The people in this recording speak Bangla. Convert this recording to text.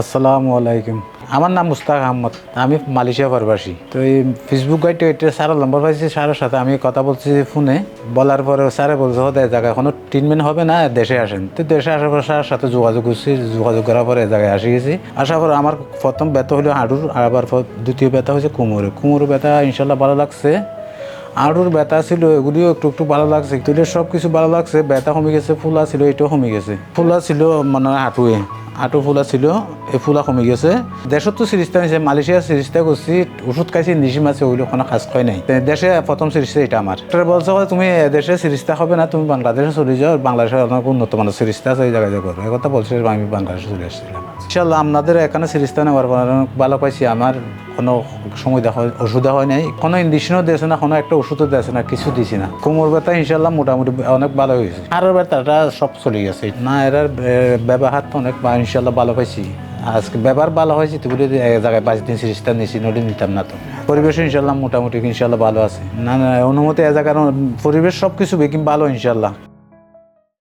আসসালামু আলাইকুম। আমার নাম মুস্তাক আহমদ, আমি মালয়েশিয়া প্রবাসী। তো এই ফেসবুক গাইডে এটা স্যারের নম্বর পাইছি, স্যারের সাথে আমি কথা বলছি ফোনে। বলার পরে স্যারে বলছে হতে এই জায়গায় কোনো ট্রিটমেন্ট হবে না, দেশে আসেন। তো দেশে আসার পর স্যারের সাথে যোগাযোগ করছি, যোগাযোগ করার পরে এই জায়গায় আসি গেছি। আসার পর আমার প্রথম ব্যথা হলো হাঁটুর, আবার দ্বিতীয় ব্যথা হয়েছে কোমরে। কোমরে ব্যথা ইনশাল্লাহ ভালো লাগছে। হাঁটুর ব্যথা ছিল, এগুলিও একটু একটু ভালো লাগছে। তুলের সব কিছু ভালো লাগছে, ব্যথা কমে গেছে। ফুলা ছিল, এটাও কমে গেছে। ফুলা ছিল মানে হাঁটু ফুলা ছিল, এই ফুলা কমে গেছে। দেশত তো চিকিৎসা নিছে, মালয়েশিয়ার চিকিৎসা করছি, ওষুধ খাইছি, নিশি মাছে, ওইগুলো কোনো কাজ হয় নাই। দেশে প্রথম চিকিৎসা এটা আমার। ডাক্তার বলছে তুমি দেশে চিকিৎসা হবে না, তুমি বাংলাদেশে চলে যাও, বাংলাদেশের অনেক উন্নত মানের চিকিৎসা আছে, এই জায়গায় করো। এই কথা বলছে, আমি বাংলাদেশে চলে আসছিলাম। ইনশাল্লাহ আপনাদের এখানে চিকিৎসা নেওয়ার পর ভালো পাইছি। আমার কোনো সময় দেখা ওষুধ হয় নাই, কোনো ইঞ্জেকশনও দিয়েছে না, কোনো একটা ওষুধও দিয়েছে না, কিছু দিছি না। কোমর ব্যথা ইনশাল্লাহ মোটামুটি অনেক ভালো হয়েছে। হাড়ের ব্যথাটা সব চলে গেছে। না, এরার ব্যবহার তো অনেক ইনশাল্লাহ ভালো পাইছি। আজকে ব্যবহার ভালো হয়েছে তো বলে এক জায়গায় 5 দিন চিকিৎসা নিয়েছি, নদী নিতাম না। তো পরিবেশ ইনশাল্লাহ মোটামুটি ইনশাল্লাহ ভালো আছে। না, অনুমতি এ জায়গার পরিবেশ সব কিছু বেকিং ভালো ইনশাল্লাহ।